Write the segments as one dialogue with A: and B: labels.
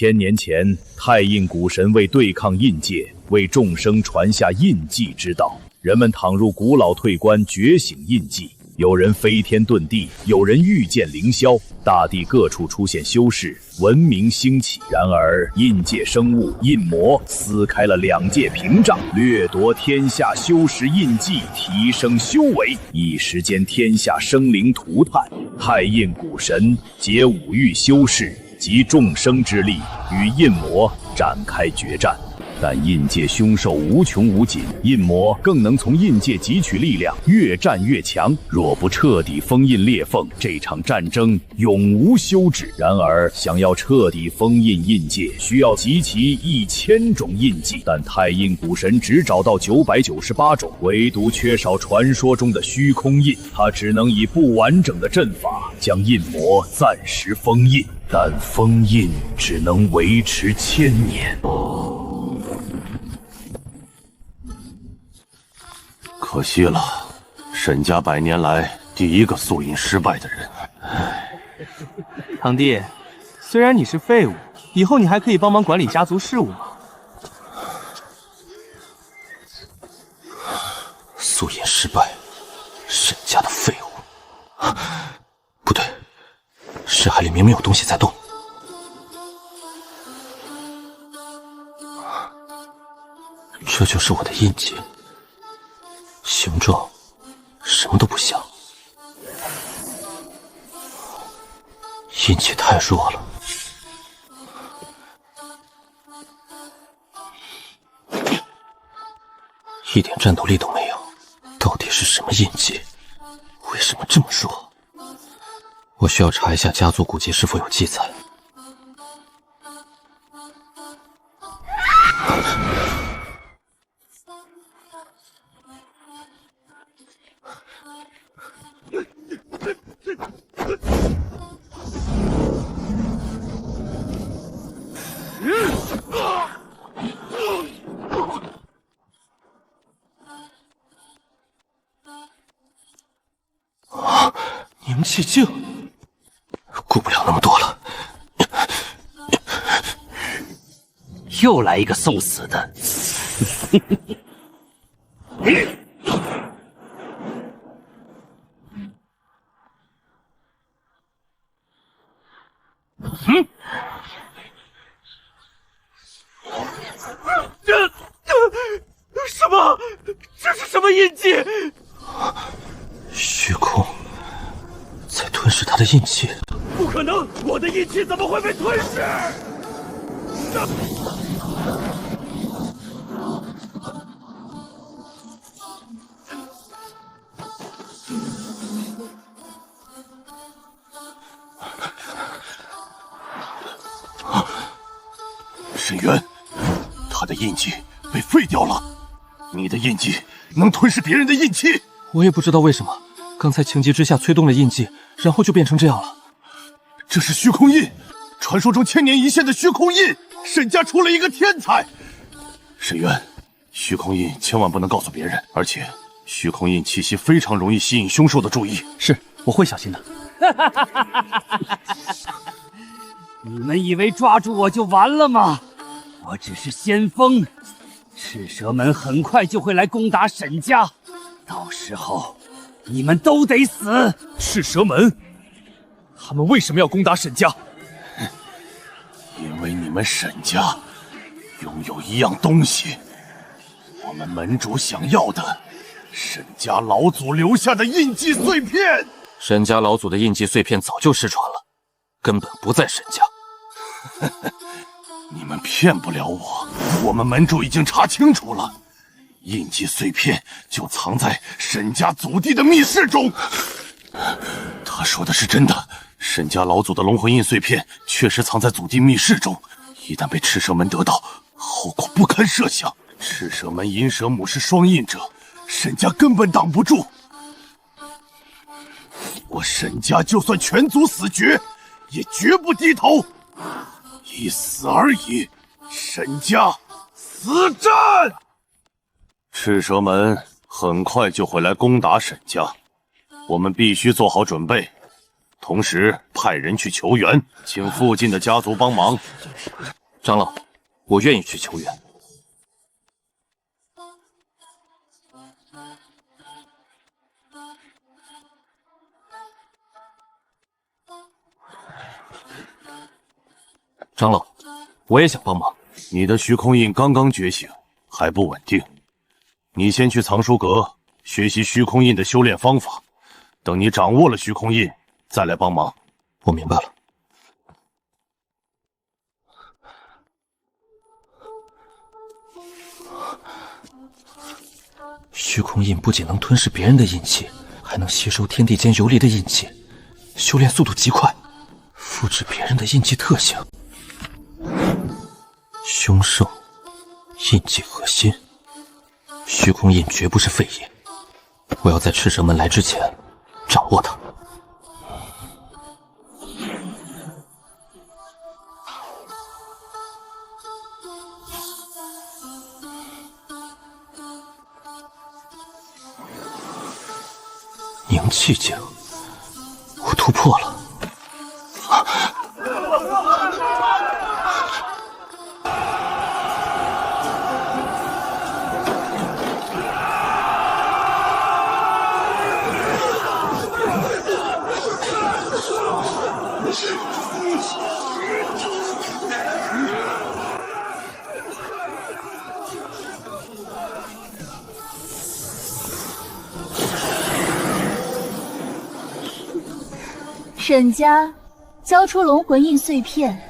A: 千年前，太印古神为对抗印界，为众生传下印记之道。人们躺入古老退关，觉醒印记。有人飞天遁地，有人御剑凌霄，大地各处出现修士，文明兴起。然而，印界生物印魔撕开了两界屏障，掠夺天下修士印记，提升修为。一时间，天下生灵涂炭。太印古神结五域修士集众生之力，与印魔展开决战。但印界凶兽无穷无尽，印魔更能从印界汲取力量，越战越强。若不彻底封印裂缝，这场战争永无休止。然而，想要彻底封印印界，需要集齐1000种印记，但太印古神只找到998种，唯独缺少传说中的虚空印。他只能以不完整的阵法将印魔暂时封印，但封印只能维持1000年。
B: 可惜了，沈家100年来第一个宿印失败的人。
C: 堂弟，虽然你是废物，以后你还可以帮忙管理家族事务吗？
B: 宿印失败，沈家的废物。不对，深海里明明有东西在动。这就是我的印记。形状什么都不像，印记太弱了。一点战斗力都没有，到底是什么印记？为什么这么弱？我需要查一下家族古籍是否有记载。凝气镜，顾不了那么多了。
D: 又来一个送死的。
C: 什么？这是什么印记？
B: 虚空在吞噬他的印记。
C: 不可能！我的印记怎么会被吞噬？
B: 沈渊，他的印记被废掉了。你的印记能吞噬别人的印气。
C: 我也不知道为什么，刚才情急之下催动了印记，然后就变成这样了。
B: 这是虚空印，传说中1000年一现的虚空印。沈家出了一个天才。沈渊，虚空印千万不能告诉别人，而且虚空印气息非常容易吸引凶兽的注意。
C: 是，我会小心的。
D: 你们以为抓住我就完了吗？我只是先锋，赤蛇门很快就会来攻打沈家，到时候你们都得死。
C: 赤蛇门，他们为什么要攻打沈家？
B: 因为你们沈家拥有一样东西，我们门主想要的沈家老祖留下的印记碎片。沈家老祖的印记碎片早就失传了，根本不在沈家。你们骗不了我，我们门主已经查清楚了，印记碎片就藏在沈家祖地的密室中。他说的是真的，沈家老祖的龙魂印碎片确实藏在祖地密室中，一旦被赤蛇门得到，后果不堪设想。赤蛇门银蛇母是双印者，沈家根本挡不住。我沈家就算全族死绝，也绝不低头。一死而已，沈家死战！赤蛇门很快就会来攻打沈家，我们必须做好准备。同时派人去求援，请附近的家族帮忙。
C: 长老，我愿意去求援。长老，我也想帮忙。
B: 你的虚空印刚刚觉醒，还不稳定。你先去藏书阁学习虚空印的修炼方法，等你掌握了虚空印，再来帮忙。
C: 我明白了。虚空印不仅能吞噬别人的印气，还能吸收天地间游离的印气，修炼速度极快，复制别人的印记特性。凶圣，印记核心，虚空印绝不是废印。我要在赤蛇门来之前掌握它。凝气境，我突破了。
E: 沈家交出龙魂印碎片，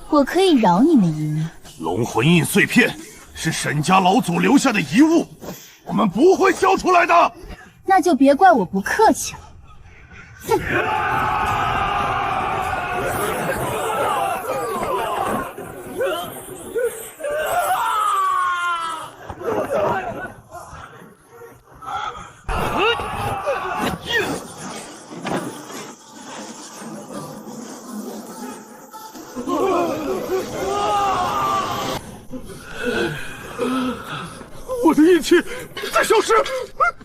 E: 我可以饶你们一命。
B: 龙魂印碎片是沈家老祖留下的遗物，我们不会交出来的。
E: 那就别怪我不客气了。哼！
B: 我的印气在消失，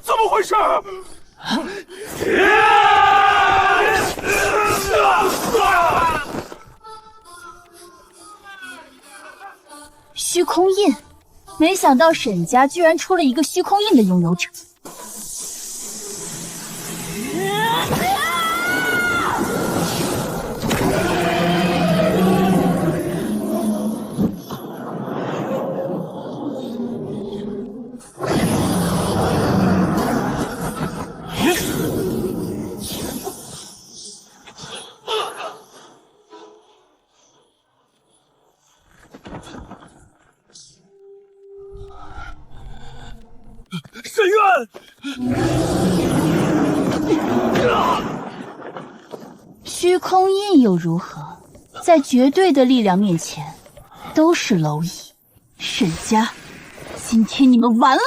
B: 怎么回事？
E: 虚空印，没想到沈家居然出了一个虚空印的拥有者。
B: 沈渊，
E: 虚空印又如何？在绝对的力量面前，都是蝼蚁。沈家，今天你们完了！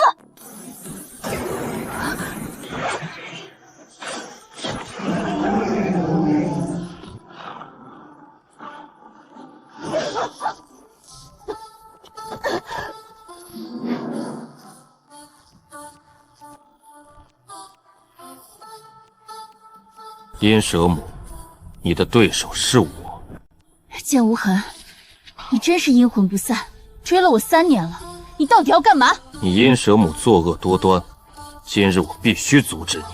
C: 阴蛇母，你的对手是我。
E: 剑无痕，你真是阴魂不散，追了我3年了，你到底要干嘛？
C: 你阴蛇母作恶多端，今日我必须阻止你。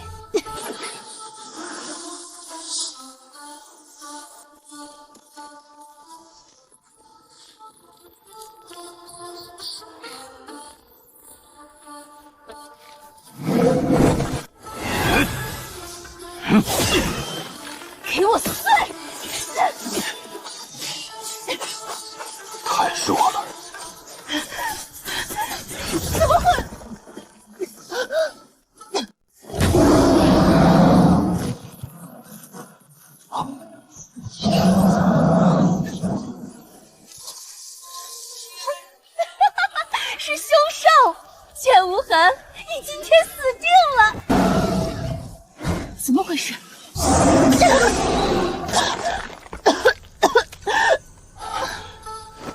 E: 给我碎！
C: 太弱了。
E: 怎么会？是凶兽！剑无痕，你今天死定了！怎么回事？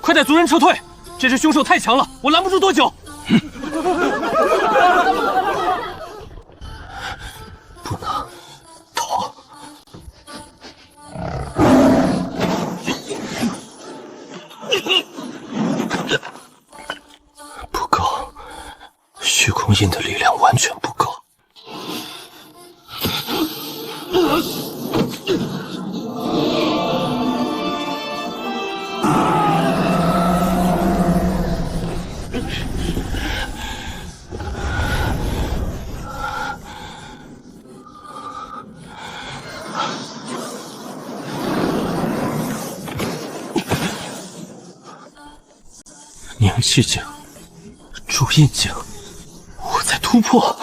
C: 快带族人撤退！这只凶兽太强了，我拦不住多久。不能逃！空印的力量完全不够。凝气境，铸印境，我在突破。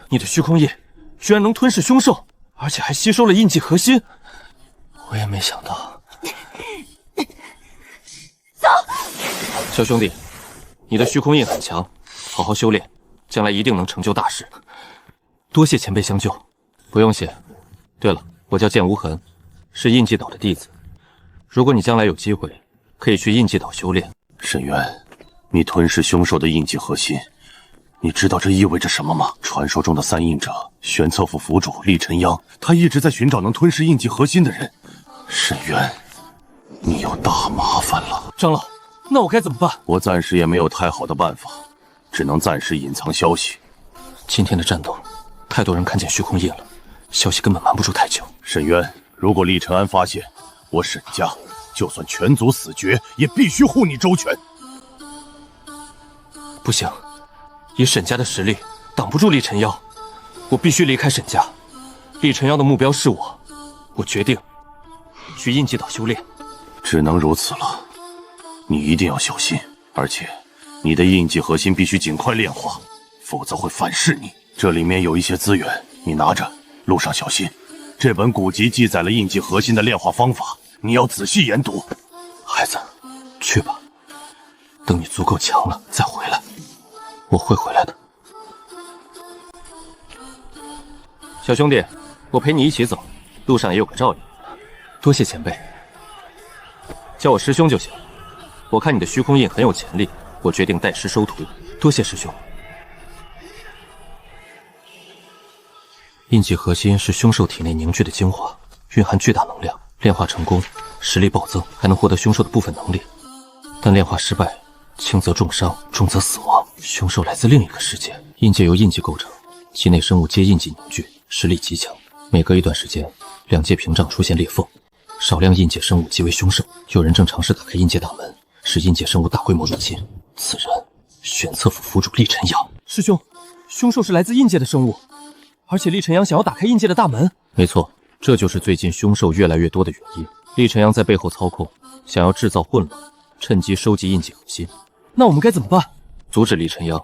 C: 你的虚空印居然能吞噬凶兽，而且还吸收了印记核心，我也没想到。
E: 走，
C: 小兄弟，你的虚空印很强，好好修炼，将来一定能成就大事。多谢前辈相救。不用谢。对了，我叫剑无痕，是印记岛的弟子。如果你将来有机会，可以去印记岛修炼。
B: 沈渊，你吞噬凶兽的印记核心，你知道这意味着什么吗？传说中的三印者玄策府府主厉晨央，他一直在寻找能吞噬印记核心的人。沈渊，你有大麻烦了。
C: 长老，那我该怎么办？
B: 我暂时也没有太好的办法，只能暂时隐藏消息。
C: 今天的战斗，太多人看见虚空印了，消息根本瞒不住太久。
B: 沈渊，如果厉晨安发现我沈家就算全族死绝，也必须护你周全。
C: 不行，以沈家的实力挡不住厉晨妖，我必须离开沈家。厉晨妖的目标是我，我决定去印记岛修炼。
B: 只能如此了，你一定要小心，而且你的印记核心必须尽快炼化，否则会反噬你。这里面有一些资源，你拿着，路上小心。这本古籍记载了印记核心的炼化方法，你要仔细研读。
C: 孩子，去吧，等你足够强了再回来，我会回来的。小兄弟，我陪你一起走，路上也有个照应。多谢前辈，叫我师兄就行。我看你的虚空印很有潜力，我决定带师收徒。多谢师兄。印记核心是凶兽体内凝聚的精华，蕴含巨大能量，炼化成功，实力暴增，还能获得凶兽的部分能力。但炼化失败，轻则重伤，重则死亡。凶兽来自另一个世界，印界由印记构成，其内生物皆印记凝聚，实力极强。每隔一段时间，两界屏障出现裂缝，少量印界生物即为凶兽。有人正尝试打开印界大门，使印界生物大规模入侵。此人，玄策府府主厉晨阳。师兄，凶兽是来自印界的生物。而且厉晨阳想要打开印界的大门。没错，这就是最近凶兽越来越多的原因。厉晨阳在背后操控，想要制造混乱，趁机收集印记核心。那我们该怎么办？阻止厉晨阳。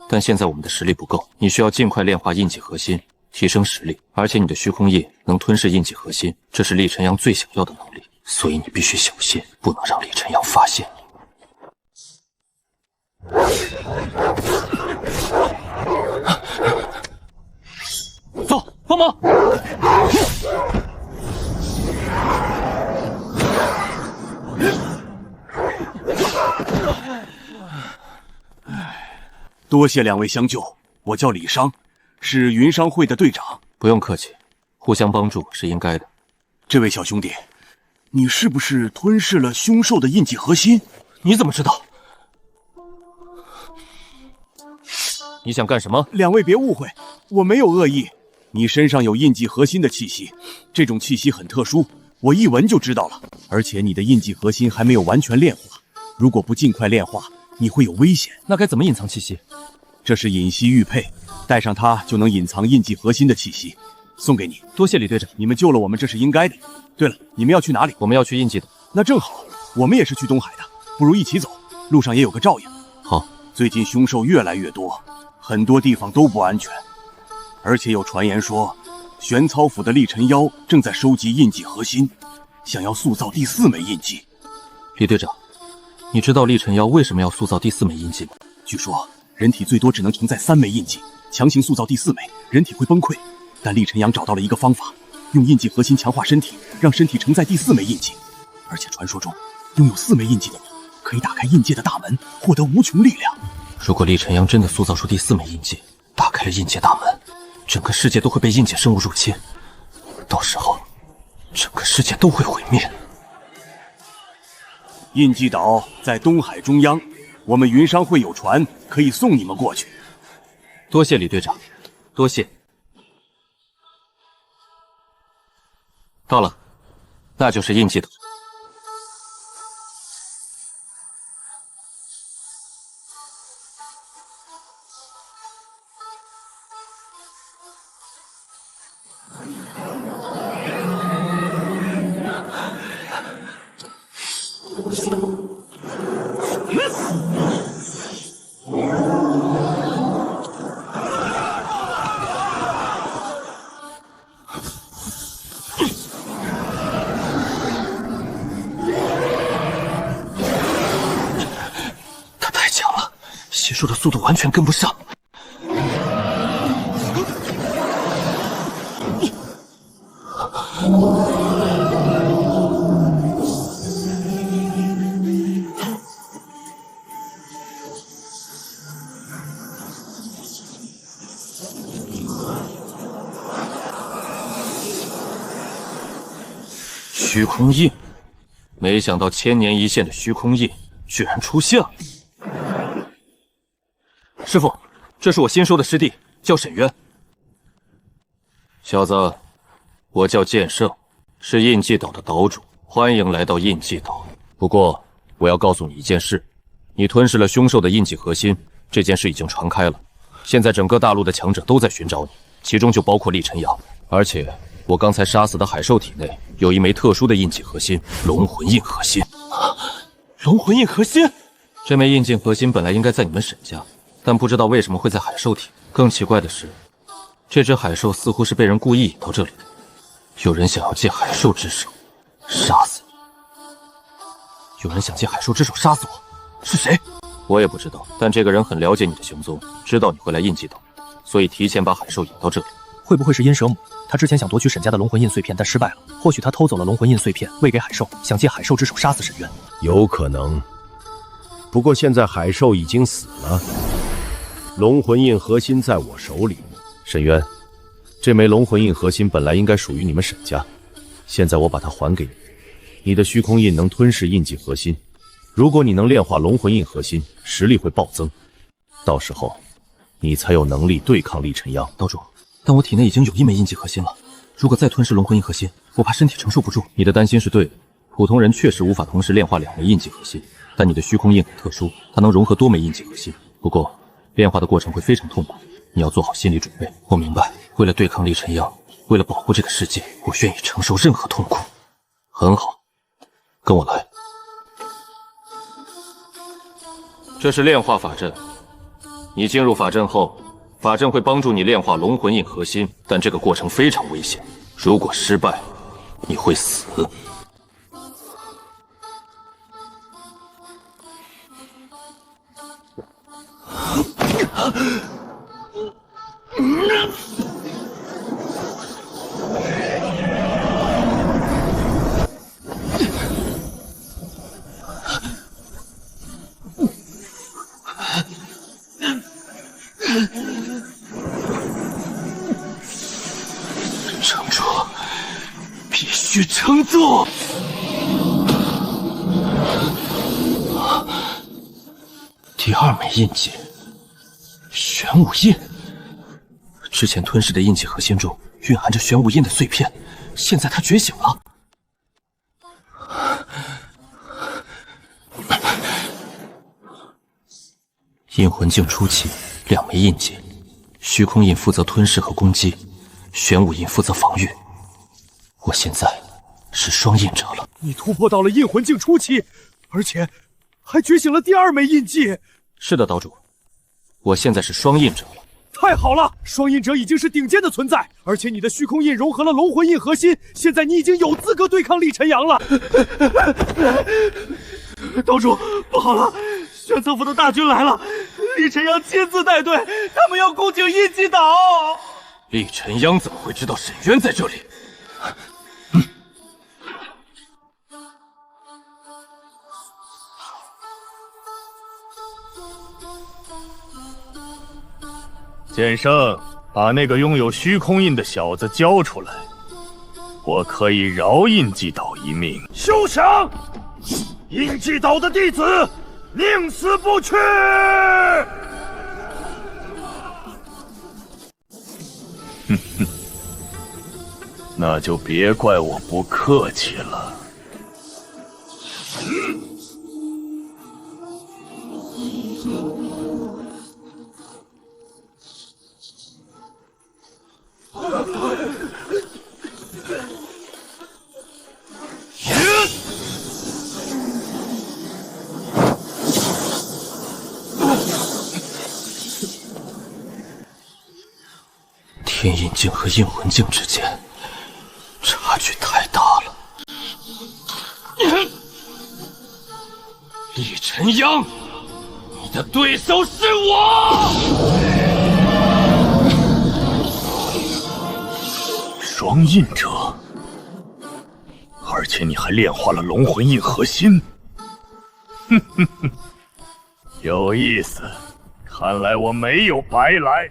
C: 但现在我们的实力不够，你需要尽快炼化印记核心，提升实力。而且你的虚空印能吞噬印记核心，这是厉晨阳最想要的能力。所以你必须小心，不能让厉晨阳发现你。走，帮忙！
F: 多谢两位相救，我叫李商，是云商会的队长。
C: 不用客气，互相帮助是应该的。
F: 这位小兄弟，你是不是吞噬了凶兽的印记核心？
C: 你怎么知道？你想干什么？
F: 两位别误会，我没有恶意。你身上有印记核心的气息，这种气息很特殊，我一闻就知道了。而且你的印记核心还没有完全炼化，如果不尽快炼化，你会有危险。
C: 那该怎么隐藏气息？
F: 这是隐息玉佩，戴上它就能隐藏印记核心的气息。送给你。
C: 多谢李队长，
F: 你们救了我们，这是应该的。对了，你们要去哪里？
C: 我们要去印记岛。
F: 那正好，我们也是去东海的，不如一起走，路上也有个照应。
C: 好。
F: 最近凶兽越来越多，很多地方都不安全，而且有传言说，玄操府的厉晨妖正在收集印记核心，想要塑造第4枚印记。
C: 李队长，你知道厉晨妖为什么要塑造第4枚印记吗？
F: 据说人体最多只能承载3枚印记，强行塑造第4枚，人体会崩溃。但厉晨阳找到了一个方法，用印记核心强化身体，让身体承载第4枚印记。而且传说中，拥有4枚印记的你，可以打开印界的大门，获得无穷力量。
C: 如果厉晨阳真的塑造出第4枚印记，打开了印界大门，整个世界都会被印界生物入侵，到时候整个世界都会毁灭。
F: 印记岛在东海中央，我们云商会有船可以送你们过去。
C: 多谢李队长，多谢。到了，那就是印记岛。邪术的速度完全跟不上。虚空印，没想到千年一现的虚空印居然出现了。师傅，这是我新收的师弟，叫沈渊。小子，我叫剑圣，是印记岛的岛主，欢迎来到印记岛。不过，我要告诉你一件事，你吞噬了凶兽的印记核心，这件事已经传开了。现在整个大陆的强者都在寻找你，其中就包括厉晨阳。而且，我刚才杀死的海兽体内有一枚特殊的印记核心——龙魂印核心。龙魂印核心？这枚印记核心本来应该在你们沈家。但不知道为什么会在海兽体。更奇怪的是，这只海兽似乎是被人故意引到这里的。有人想要借海兽之手杀死你。有人想借海兽之手杀死我，是谁？我也不知道。但这个人很了解你的行踪，知道你会来印记岛，所以提前把海兽引到这里。
G: 会不会是阴蛇母？他之前想夺取沈家的龙魂印碎片，但失败了。或许他偷走了龙魂印碎片，喂给海兽，想借海兽之手杀死沈渊。
A: 有可能。不过现在海兽已经死了。龙魂印核心在我手里，沈渊，这枚龙魂印核心本来应该属于你们沈家，现在我把它还给你。你的虚空印能吞噬印记核心，如果你能炼化龙魂印核心，实力会暴增，到时候你才有能力对抗厉晨阳。
C: 岛主，但我体内已经有一枚印记核心了，如果再吞噬龙魂印核心，我怕身体承受不住。你的担心是对的，普通人确实无法同时炼化2枚印记核心，但你的虚空印很特殊，它能融合多枚印记核心。不过炼化的过程会非常痛苦，你要做好心理准备。我明白，为了对抗厉晨阳，为了保护这个世界，我愿意承受任何痛苦。很好，跟我来。这是炼化法阵，你进入法阵后，法阵会帮助你炼化龙魂印核心，但这个过程非常危险，如果失败，你会死。撑住，必须撑住！第2枚印记。玄武印，之前吞噬的印记核心中蕴含着玄武印的碎片，现在他觉醒了。印魂境初期，2枚印记，虚空印负责吞噬和攻击，玄武印负责防御。我现在是双印者了。
G: 你突破到了印魂境初期，而且还觉醒了第2枚印记。
C: 是的，岛主。我现在是双印者了，
G: 太好了！双印者已经是顶尖的存在，而且你的虚空印融合了龙魂印核心，现在你已经有资格对抗厉晨阳了。
H: 岛主，不好了，玄策府的大军来了，厉晨阳亲自带队，他们要攻进印记岛。
C: 厉晨阳怎么会知道沈渊在这里？
B: 剑圣，把那个拥有虚空印的小子交出来，我可以饶印记岛一命。
H: 休想！印记岛的弟子
B: 宁死不屈！哼哼，那就别怪我不客气了。
C: 天印镜和印魂镜之间差距太大了。李晨阳，你的对手是我！
B: 双印者，而且你还炼化了龙魂印核心。哼哼哼，有意思，看来我没有白来。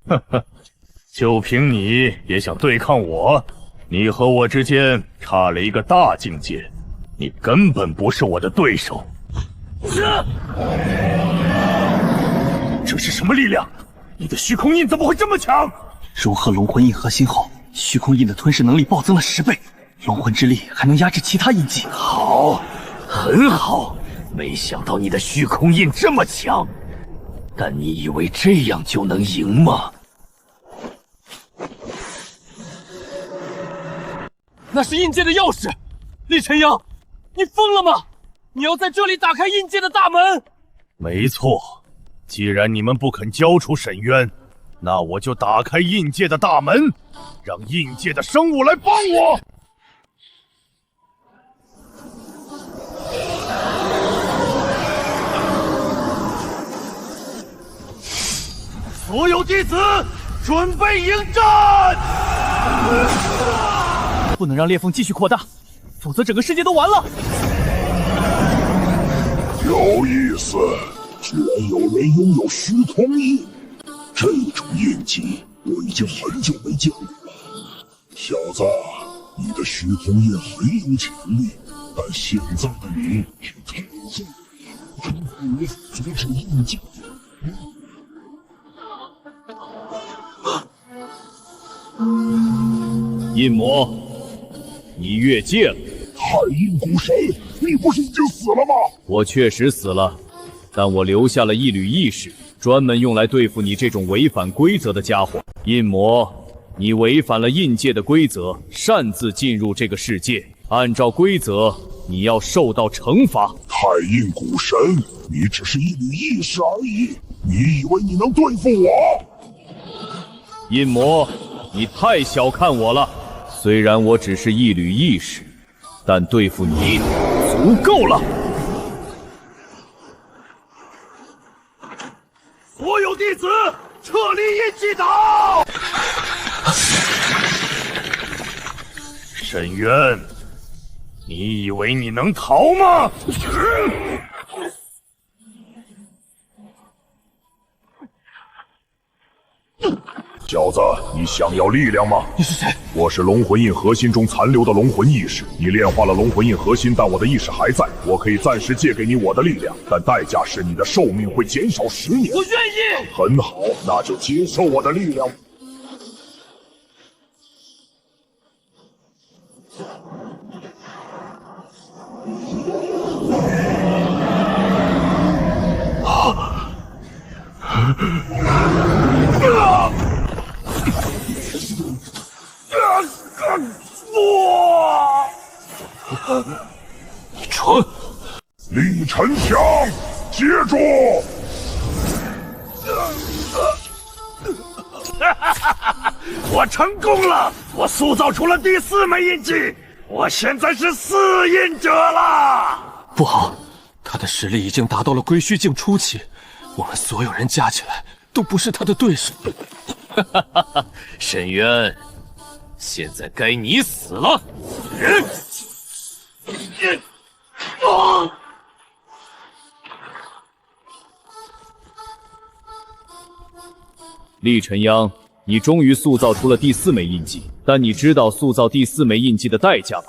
B: 哈哈，就凭你也想对抗我？你和我之间差了一个大境界，你根本不是我的对手。这是什么力量？你的虚空印怎么会这么强？
F: 融合龙魂印核心后，虚空印的吞噬能力暴增了10倍，龙魂之力还能压制其他印记。
B: 好，很好，没想到你的虚空印这么强，但你以为这样就能赢吗？
H: 那是印界的钥匙，厉晨阳，你疯了吗？你要在这里打开印界的大门？
B: 没错，既然你们不肯交出沈渊，那我就打开印界的大门，让印界的生物来帮我。所有弟子准备迎战！
G: 不能让裂缝继续扩大，否则整个世界都完了。
I: 有意思，居然有人拥有虚空印，这种印记我已经很久没见过了。小子，你的虚空印很有潜力，但现在的你却太弱了，真不能阻止印记。
A: 印魔，你越界了！
I: 太阴谷神，你不是已经死了吗？
A: 我确实死了，但我留下了一缕意识，专门用来对付你这种违反规则的家伙。印魔，你违反了印界的规则，擅自进入这个世界，按照规则，你要受到惩罚。
I: 太阴谷神，你只是一缕意识而已，你以为你能对付我？
A: 印魔，你太小看我了。虽然我只是一缕意识，但对付你足够了。
B: 所有弟子撤离印记岛！沈渊，你以为你能逃吗？
I: 小子，你想要力量吗？
H: 你是谁？
I: 我是龙魂印核心中残留的龙魂意识。你炼化了龙魂印核心，但我的意识还在。我可以暂时借给你我的力量，但代价是你的寿命会减少10年。
H: 我愿意。
I: 很好，那就接受我的力量。
B: 你蠢！
I: 李晨强，接住！
B: 我成功了！我塑造出了第4枚印记，我现在是4印者了。
C: 不好，他的实力已经达到了归虚境初期，我们所有人加起来都不是他的对手。
B: 沈渊，现在该你死了！
A: 厉晨阳，你终于塑造出了第4枚印记，但你知道塑造第4枚印记的代价吗？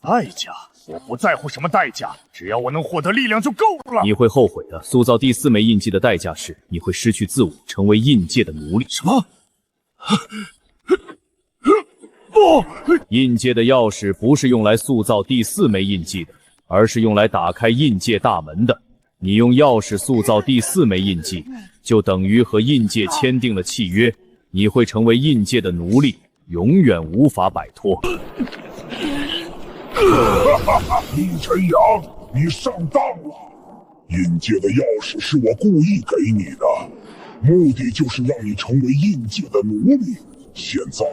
B: 代价？我不在乎什么代价，只要我能获得力量就够了。
A: 你会后悔的。塑造第4枚印记的代价是你会失去自我，成为印界的奴隶。
B: 什么？不！
A: 印界的钥匙不是用来塑造第4枚印记的，而是用来打开印界大门的。你用钥匙塑造第4枚印记，就等于和印界签订了契约，你会成为印界的奴隶，永远无法摆脱。
I: 厉晨阳，你上当了！印界的钥匙是我故意给你的，目的就是让你成为印界的奴隶。现在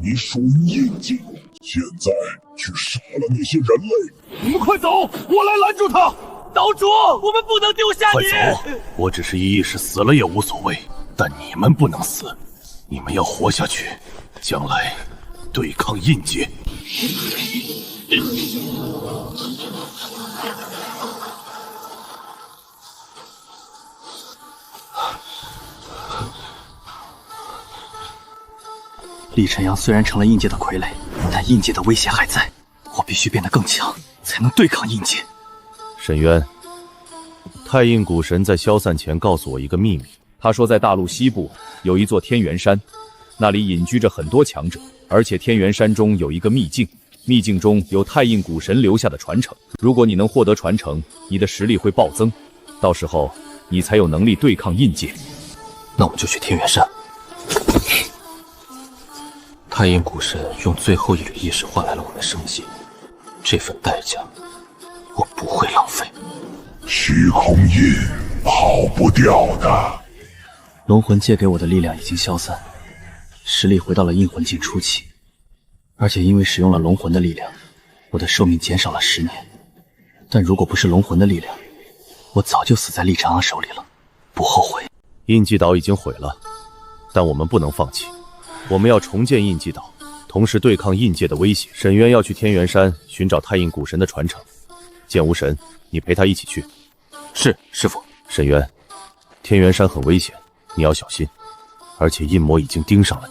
I: 你属于印界，现在去杀了那些人类！
B: 你们快走，我来拦住他！
H: 岛主，我们不能丢下你！
B: 快走！我只是一时死了也无所谓，但你们不能死，你们要活下去，将来对抗印界。
F: 厉晨阳虽然成了印界的傀儡，但印界的威胁还在，我必须变得更强，才能对抗印界。
A: 沈渊，太印古神在消散前告诉我一个秘密，他说在大陆西部有一座天元山，那里隐居着很多强者，而且天元山中有一个秘境，秘境中有太印古神留下的传承，如果你能获得传承，你的实力会暴增，到时候你才有能力对抗印界。
C: 那我们就去天元山。太阴古神用最后一缕意识换来了我的生机，这份代价我不会浪费。
I: 虚空印跑不掉的。
F: 龙魂借给我的力量已经消散，实力回到了印魂境初期，而且因为使用了龙魂的力量，我的寿命减少了10年。但如果不是龙魂的力量，我早就死在厉晨昂手里了，不后悔。
A: 印记岛已经毁了，但我们不能放弃。我们要重建印记岛，同时对抗印界的威胁。沈渊要去天元山寻找太印古神的传承，剑无神，你陪他一起去。
C: 是，师父。
A: 沈渊，天元山很危险，你要小心，而且印魔已经盯上了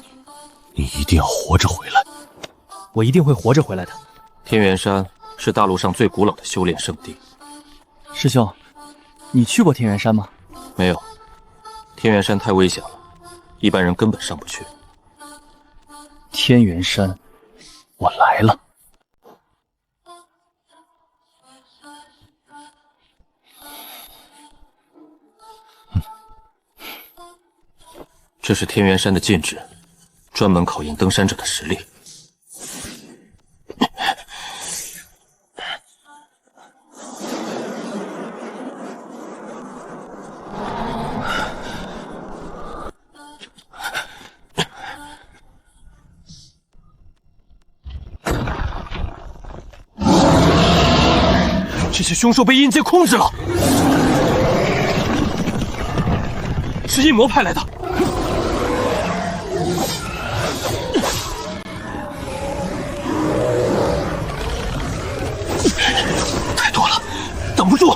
A: 你，你一定要活着回来。
F: 我一定会活着回来的。
C: 天元山是大陆上最古老的修炼圣地。
F: 师兄，你去过天元山吗？
C: 没有，天元山太危险了，一般人根本上不去。
F: 天元山，我来了。
C: 这是天元山的禁制，专门考验登山者的实力。
H: 这些凶兽被印界控制了，是印魔派来的。
C: 太多了，挡不住。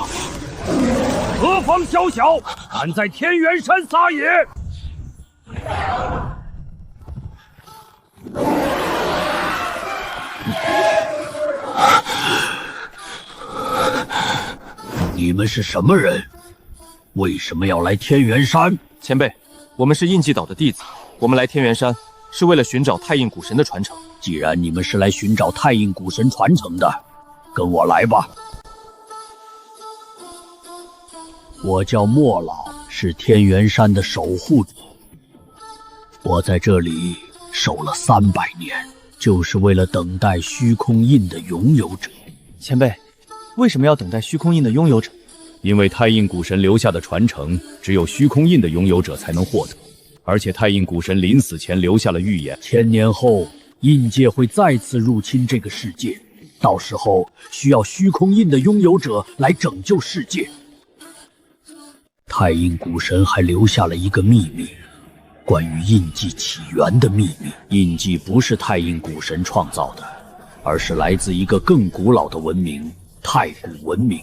D: 何方宵小，敢在天元山撒野！
J: 你们是什么人？为什么要来天元山？
C: 前辈，我们是印记岛的弟子，我们来天元山是为了寻找太印古神的传承。
J: 既然你们是来寻找太印古神传承的，跟我来吧。我叫莫老，是天元山的守护者。我在这里守了300年，就是为了等待虚空印的拥有者。
F: 前辈，为什么要等待虚空印的拥有者？
A: 因为太印古神留下的传承，只有虚空印的拥有者才能获得。而且太印古神临死前留下了预言
J: ，1000年后印界会再次入侵这个世界，到时候需要虚空印的拥有者来拯救世界。太印古神还留下了一个秘密，关于印记起源的秘密。印记不是太印古神创造的，而是来自一个更古老的文明——太古文明。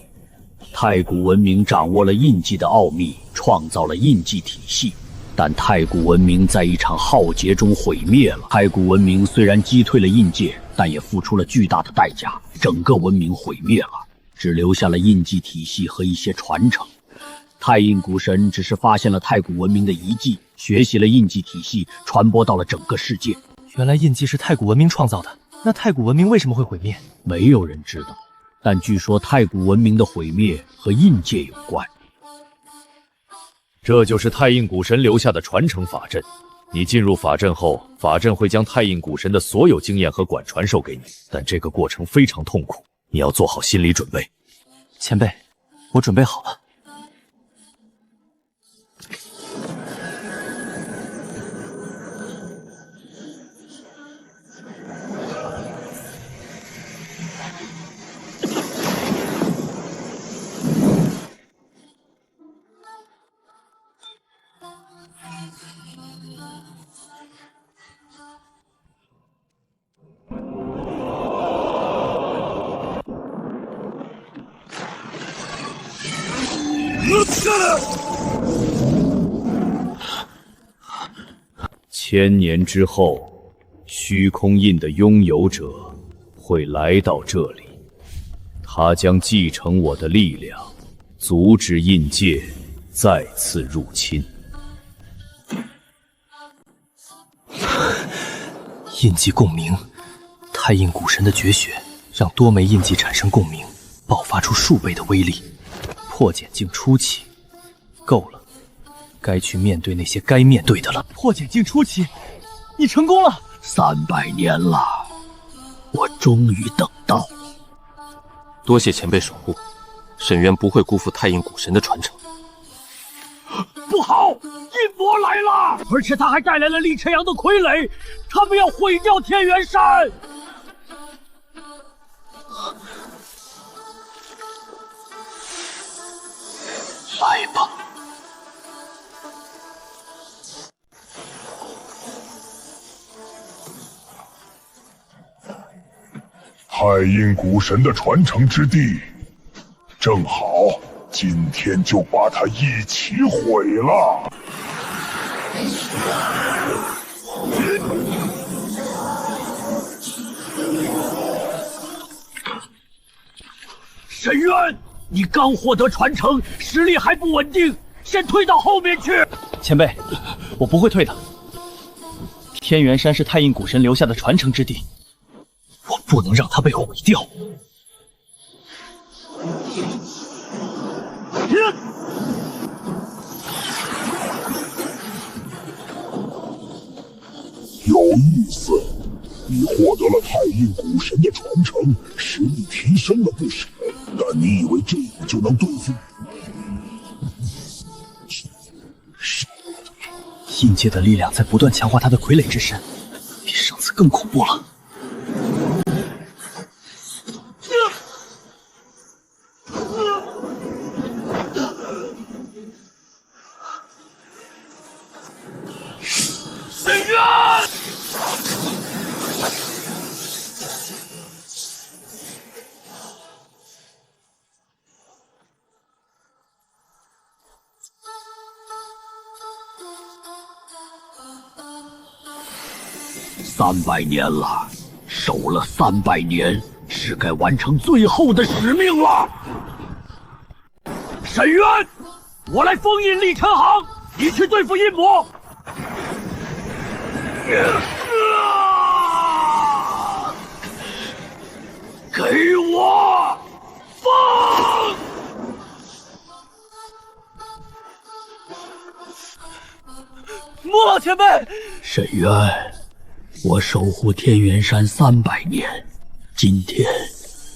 J: 太古文明掌握了印记的奥秘，创造了印记体系，但太古文明在一场浩劫中毁灭了。太古文明虽然击退了印界，但也付出了巨大的代价，整个文明毁灭了，只留下了印记体系和一些传承。太印古神只是发现了太古文明的遗迹，学习了印记体系，传播到了整个世界。
C: 原来印记是太古文明创造的，那太古文明为什么会毁灭？
J: 没有人知道，但据说太古文明的毁灭和印界有关。
A: 这就是太印古神留下的传承法阵。你进入法阵后，法阵会将太印古神的所有经验和管传授给你，但这个过程非常痛苦，你要做好心理准备。
C: 前辈，我准备好了。
A: 千年之后，虚空印的拥有者会来到这里，他将继承我的力量，阻止印界再次入侵。
C: 印记共鸣，太印古神的绝学让多枚印记产生共鸣，爆发出数倍的威力。破茧境初期，够了，该去面对那些该面对的了。
H: 破茧境初期，你成功了
J: ！300年了，我终于等到了。
C: 多谢前辈守护，沈渊不会辜负太印古神的传承。
J: 不好，印魔来了，而且他还带来了厉晨阳的傀儡，他们要毁掉天元山。来吧。
I: 太阴古神的传承之地，正好今天就把它一起毁了。
J: 沈渊，你刚获得传承，实力还不稳定，先退到后面去。
H: 前辈，我不会退的。天元山是太印古神留下的传承之地，我不能让它被毁掉。
I: 有意思，你获得了太印古神的传承，实力提升了不少。但你以为这样就能对付？
H: 印界的力量在不断强化他的傀儡之身，比上次更恐怖了。
J: 沈渊！300年了，守了300年，是该完成最后的使命了。沈渊，我来封印厉晨航，你去对付阴魔。给我放！
H: 莫老前辈，
J: 沈渊，我守护天元山300年，今天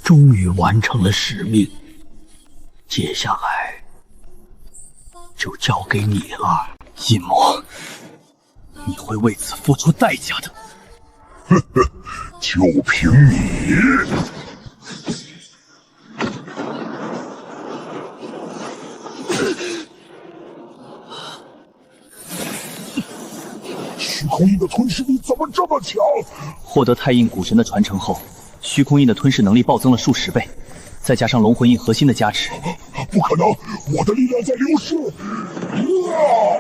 J: 终于完成了使命，接下来就交给你了。
H: 阴魔，你会为此付出代价的。
I: 呵呵，就凭你！虚空印的吞噬力怎么这么强？
H: 获得太印古神的传承后，虚空印的吞噬能力暴增了数十倍，再加上龙魂印核心的加持，
I: 不可能！我的力量在流失！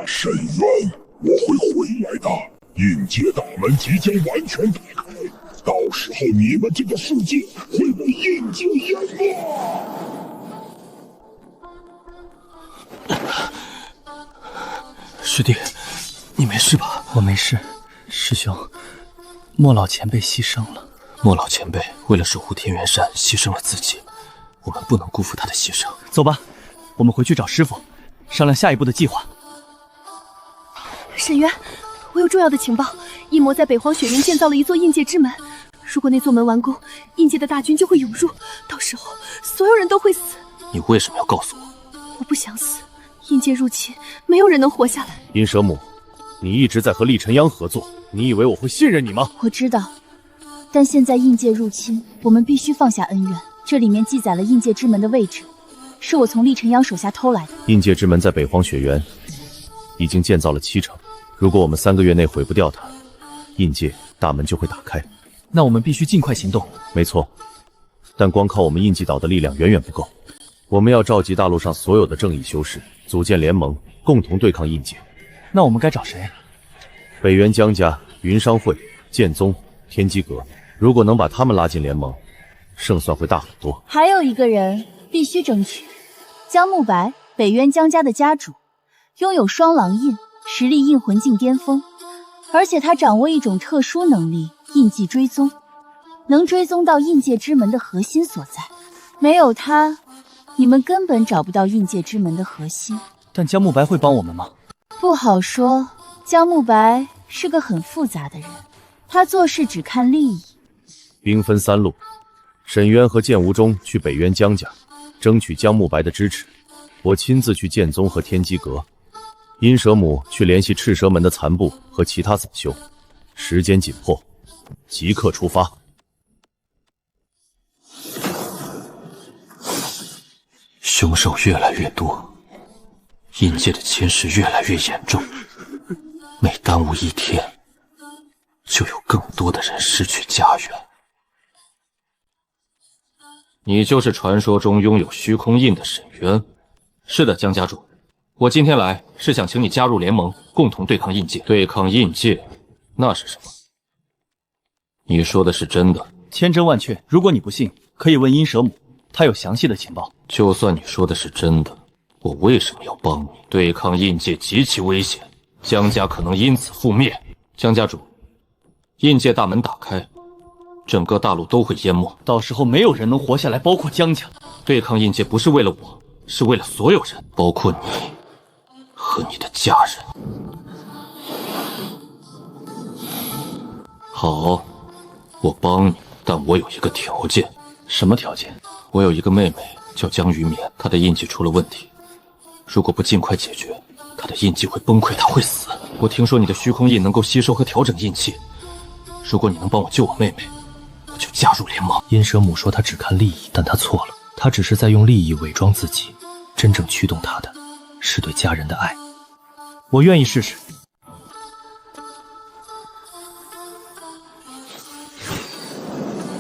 I: 沈渊，我会回来的。印界大门即将完全打开，到时候你们这个世界会被印界淹没。
C: 师弟，你没事吧？
H: 我没事，师兄，莫老前辈牺牲了。
C: 莫老前辈为了守护天元山牺牲了自己，我们不能辜负他的牺牲。
H: 走吧，我们回去找师傅，商量下一步的计划。
K: 沈渊，我有重要的情报，阴魔在北荒雪原建造了一座印界之门，如果那座门完工，印界的大军就会涌入，到时候所有人都会死。
C: 你为什么要告诉我？
K: 我不想死，印界入侵，没有人能活下来。
A: 阴蛇母，你一直在和厉晨阳合作，你以为我会信任你吗？
E: 我知道，但现在印界入侵，我们必须放下恩怨。这里面记载了印界之门的位置，是我从厉晨阳手下偷来的。
A: 印界之门在北荒雪原，已经建造了7成。如果我们3个月内毁不掉它，印界大门就会打开。
H: 那我们必须尽快行动。
A: 没错，但光靠我们印记岛的力量远远不够。我们要召集大陆上所有的正义修士，组建联盟，共同对抗印界。
H: 那我们该找谁？
A: 北原江家、云商会、剑宗、天机阁，如果能把他们拉进联盟，胜算会大很多。
E: 还有一个人必须争取，江慕白，北渊江家的家主，拥有双狼印，实力印魂境巅峰，而且他掌握一种特殊能力——印记追踪，能追踪到印界之门的核心所在。没有他，你们根本找不到印界之门的核心。
H: 但江慕白会帮我们吗？
E: 不好说。江慕白是个很复杂的人，他做事只看利益。
A: 兵分3路，沈渊和剑无中去北渊江家，争取江慕白的支持。我亲自去剑宗和天机阁。阴蛇母去联系赤蛇门的残部和其他散修。时间紧迫，即刻出发。
C: 凶兽越来越多，印界的侵蚀越来越严重，每耽误1天，就有更多的人失去家园。你就是传说中拥有虚空印的沈渊？是的，江家主，我今天来是想请你加入联盟，共同对抗印界。对抗印界，那是什么？你说的是真的？
H: 千真万确。如果你不信，可以问阴蛇母，她有详细的情报。
C: 就算你说的是真的，我为什么要帮你？对抗印界极其危险，江家可能因此覆灭。江家主，印界大门打开，整个大陆都会淹没，
H: 到时候没有人能活下来，包括江家。
C: 对抗印界不是为了我，是为了所有人，包括你和你的家人。好，我帮你，但我有一个条件。
H: 什么条件？
C: 我有一个妹妹叫江于眠，她的印记出了问题，如果不尽快解决，她的印记会崩溃，她会死。我听说你的虚空印能够吸收和调整印记，如果你能帮我救我妹妹，我就加入联盟。
J: 阴蛇母说她只看利益，但她错了，她只是在用利益伪装自己，真正驱动她的是对家人的爱。
H: 我愿意试试。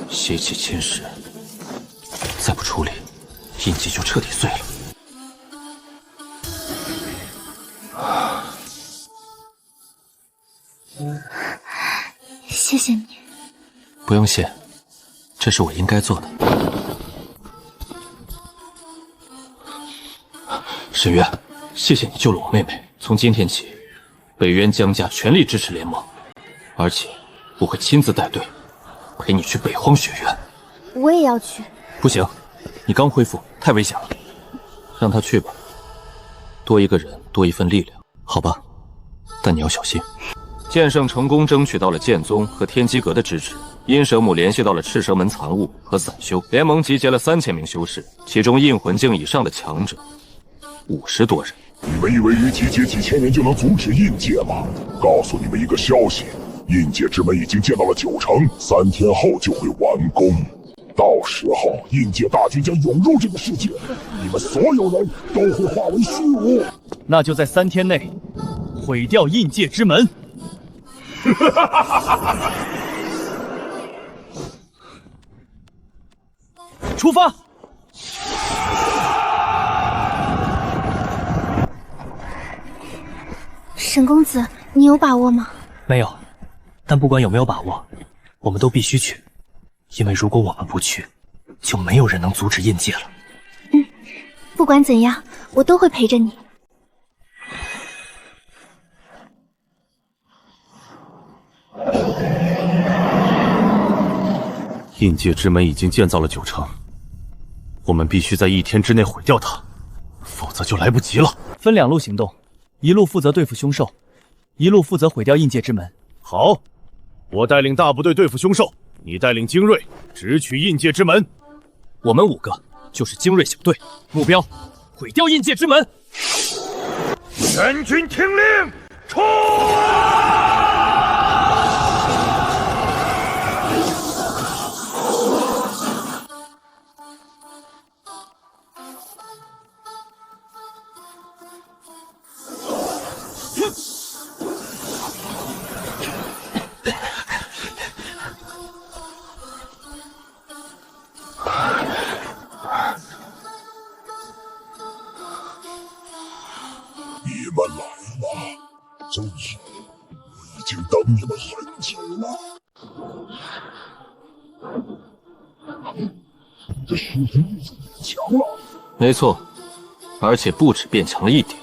C: 邪气侵蚀，再不处理，印记就彻底碎了。
K: 谢谢你。
C: 不用谢，这是我应该做的。沈渊，谢谢你救了我妹妹。从今天起，北渊江家全力支持联盟，而且我会亲自带队，陪你去北荒雪原。
K: 我也要去。
C: 不行，你刚恢复，太危险了，让他去吧。多一个人，多一份力量，好吧？但你要小心。剑圣成功争取到了剑宗和天机阁的支持，阴蛇母联系到了赤蛇门残物和散修，联盟集结了3000名修士，其中印魂境以上的强者50多人。
I: 你们以为一集结几千人就能阻止印界吗？告诉你们一个消息，印界之门已经建到了9成，3天后就会完工。到时候，印界大军将涌入这个世界，你们所有人都会化为虚无。
H: 那就在3天内毁掉印界之门。出发！
K: 沈公子，你有把握吗？
C: 没有，但不管有没有把握，我们都必须去，因为如果我们不去，就没有人能阻止印界了。
K: 不管怎样，我都会陪着你。
B: 印界之门已经建造了9成，我们必须在1天之内毁掉它，否则就来不及了。
H: 分2路行动，一路负责对付凶兽，一路负责毁掉印界之门。
A: 好，我带领大部队对付凶兽，你带领精锐直取印界之门。
H: 我们5个就是精锐小队，目标毁掉印界之门。
I: 全军听令，冲！你们来了，真是，我已经等你们很久了。你的虚空意变强了。
C: 没错，而且不止变强了一点。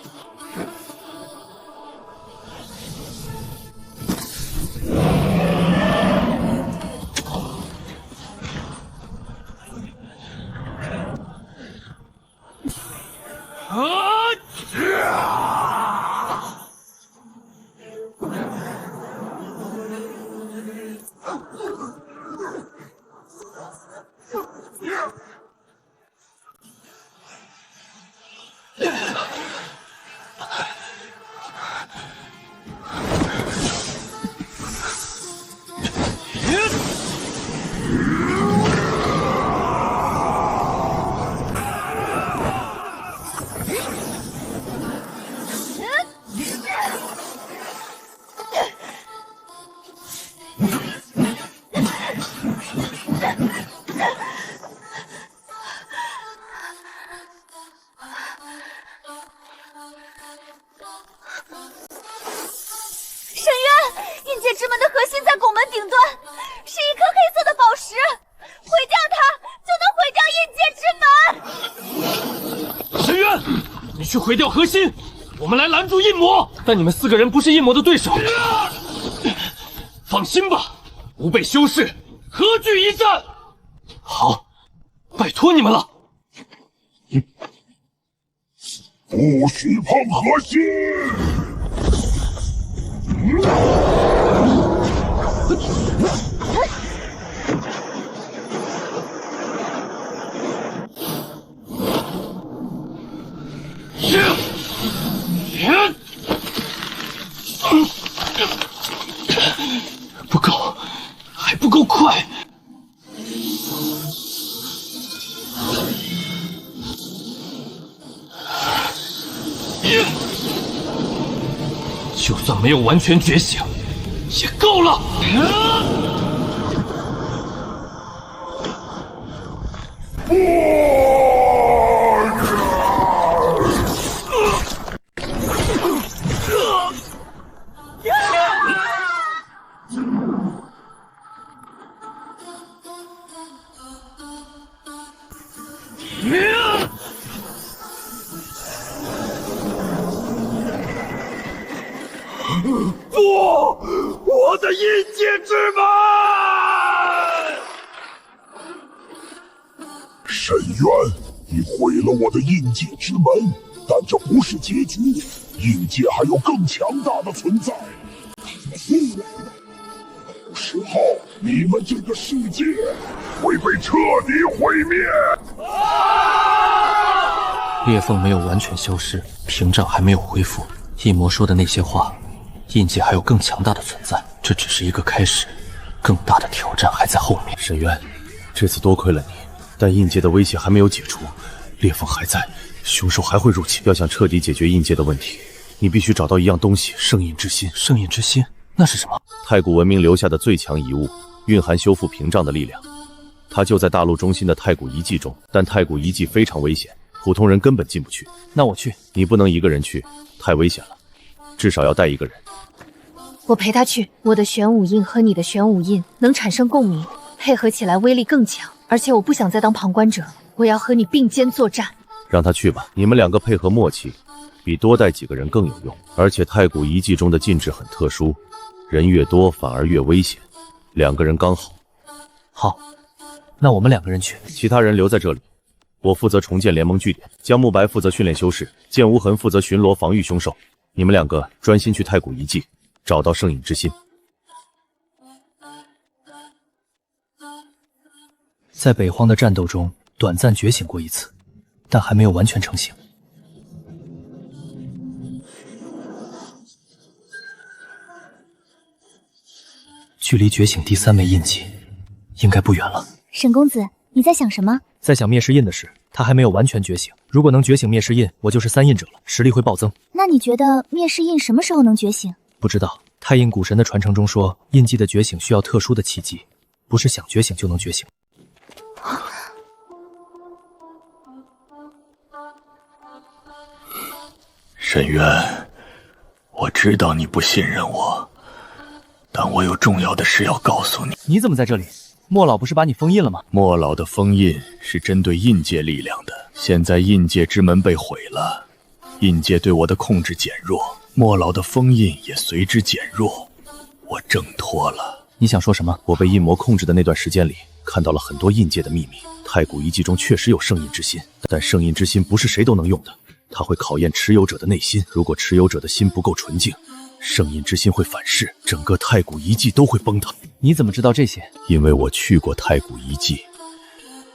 E: 之门的核心在拱门顶端，是一颗黑色的宝石，毁掉它就能毁掉印界之门。
H: 沈渊，你去毁掉核心，我们来拦住印魔。但你们4个人不是印魔的对手。放心吧，不被修饰，何惧一战？好，拜托你们了。
I: 不许碰核心！
H: 不够，还不够快。就算没有完全觉醒，也够了。
I: 不，我的印界之门！沈渊，你毁了我的印界之门，但这不是结局，印界还有更强大的存在。到时候，你们这个世界会被彻底毁灭。
C: 裂缝没有完全消失，屏障还没有恢复。印魔说的那些话，印界还有更强大的存在，这只是一个开始，更大的挑战还在后面。
B: 沈渊，这次多亏了你，但印界的威胁还没有解除，裂缝还在，凶兽还会入侵。要想彻底解决印界的问题，你必须找到一样东西——圣印之心。
C: 圣印之心，那是什么？
B: 太古文明留下的最强遗物，蕴含修复屏障的力量。它就在大陆中心的太古遗迹中，但太古遗迹非常危险，普通人根本进不去。
H: 那我去。
B: 你不能一个人去，太危险了，至少要带一个人。
K: 我陪他去。我的玄武印和你的玄武印能产生共鸣，配合起来威力更强。而且我不想再当旁观者，我要和你并肩作战。
A: 让他去吧，你们两个配合默契，比多带几个人更有用。而且太古遗迹中的禁制很特殊，人越多反而越危险。2个人刚好。
C: 好，那我们2个人去，
A: 其他人留在这里。我负责重建联盟据点，江木白负责训练修士，剑无痕负责巡逻防御凶兽。你们2个专心去太古遗迹，找到圣隐之心。
C: 在北荒的战斗中，短暂觉醒过一次，但还没有完全成型。距离觉醒第3枚印记，应该不远了。
L: 沈公子，你在想什么？
C: 在想灭世印的事，他还没有完全觉醒。如果能觉醒灭世印，我就是3印者了，实力会暴增。
L: 那你觉得灭世印什么时候能觉醒？
C: 不知道。太阴古神的传承中说，印记的觉醒需要特殊的契机，不是想觉醒就能觉醒。
B: 沈渊，我知道你不信任我，但我有重要的事要告诉你。
H: 你怎么在这里？莫老不是把你封印了吗？
B: 莫老的封印是针对印界力量的，现在印界之门被毁了，印界对我的控制减弱，莫老的封印也随之减弱，我挣脱了。
C: 你想说什么？
A: 我被印魔控制的那段时间里，看到了很多印界的秘密。太古遗迹中确实有圣印之心，但圣印之心不是谁都能用的，它会考验持有者的内心。如果持有者的心不够纯净，圣印之心会反噬，整个太古遗迹都会崩塌。
H: 你怎么知道这些？
A: 因为我去过太古遗迹，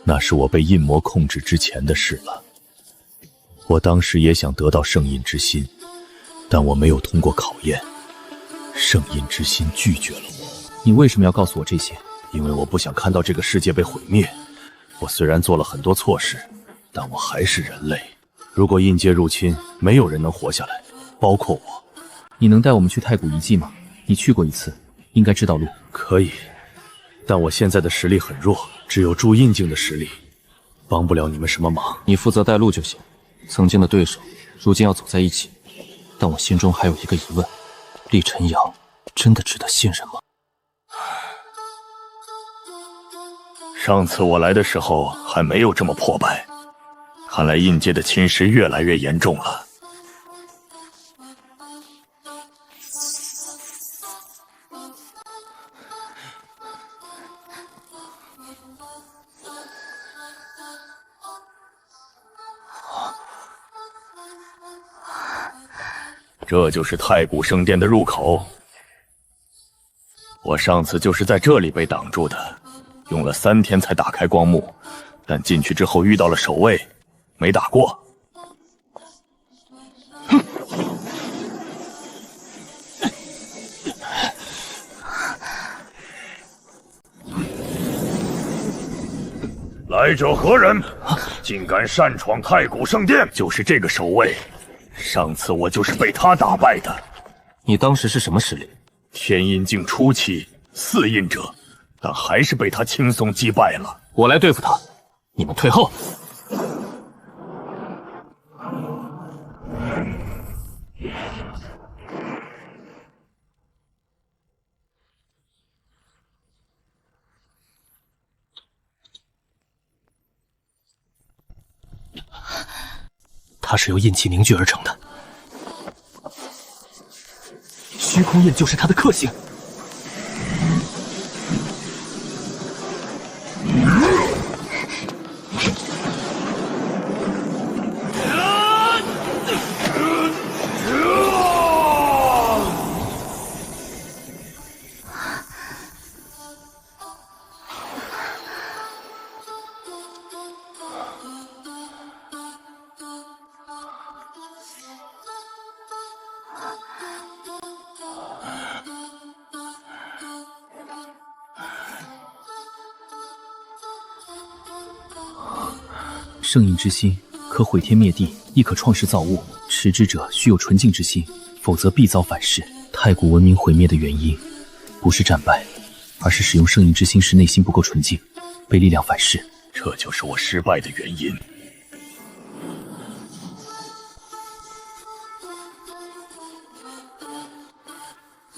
A: 那是我被印魔控制之前的事了。我当时也想得到圣印之心，但我没有通过考验，圣印之心拒绝了我。
H: 你为什么要告诉我这些？
A: 因为我不想看到这个世界被毁灭。我虽然做了很多错事，但我还是人类。如果印界入侵，没有人能活下来，包括我。
H: 你能带我们去太古遗迹吗？你去过一次，应该知道路。
A: 可以，但我现在的实力很弱，只有铸印境的实力，帮不了你们什么忙。
C: 你负责带路就行。曾经的对手，如今要走在一起，但我心中还有一个疑问：厉晨阳真的值得信任吗？
B: 上次我来的时候还没有这么破败，看来印界的侵蚀越来越严重了。这就是太古圣殿的入口，我上次就是在这里被挡住的，用了3天才打开光幕，但进去之后遇到了守卫，没打过。哼！来者何人？竟敢擅闯太古圣殿！就是这个守卫。上次我就是被他打败的。
C: 你当时是什么实力？
B: 天阴境初期，4印者，但还是被他轻松击败了。
C: 我来对付他，你们退后。它是由印气凝聚而成的，虚空印就是它的克星。
H: 圣印之心可毁天灭地，亦可创世造物。持之者须有纯净之心，否则必遭反噬。太古文明毁灭的原因，不是战败，而是使用圣印之心时内心不够纯净，被力量反噬。
B: 这就是我失败的原因。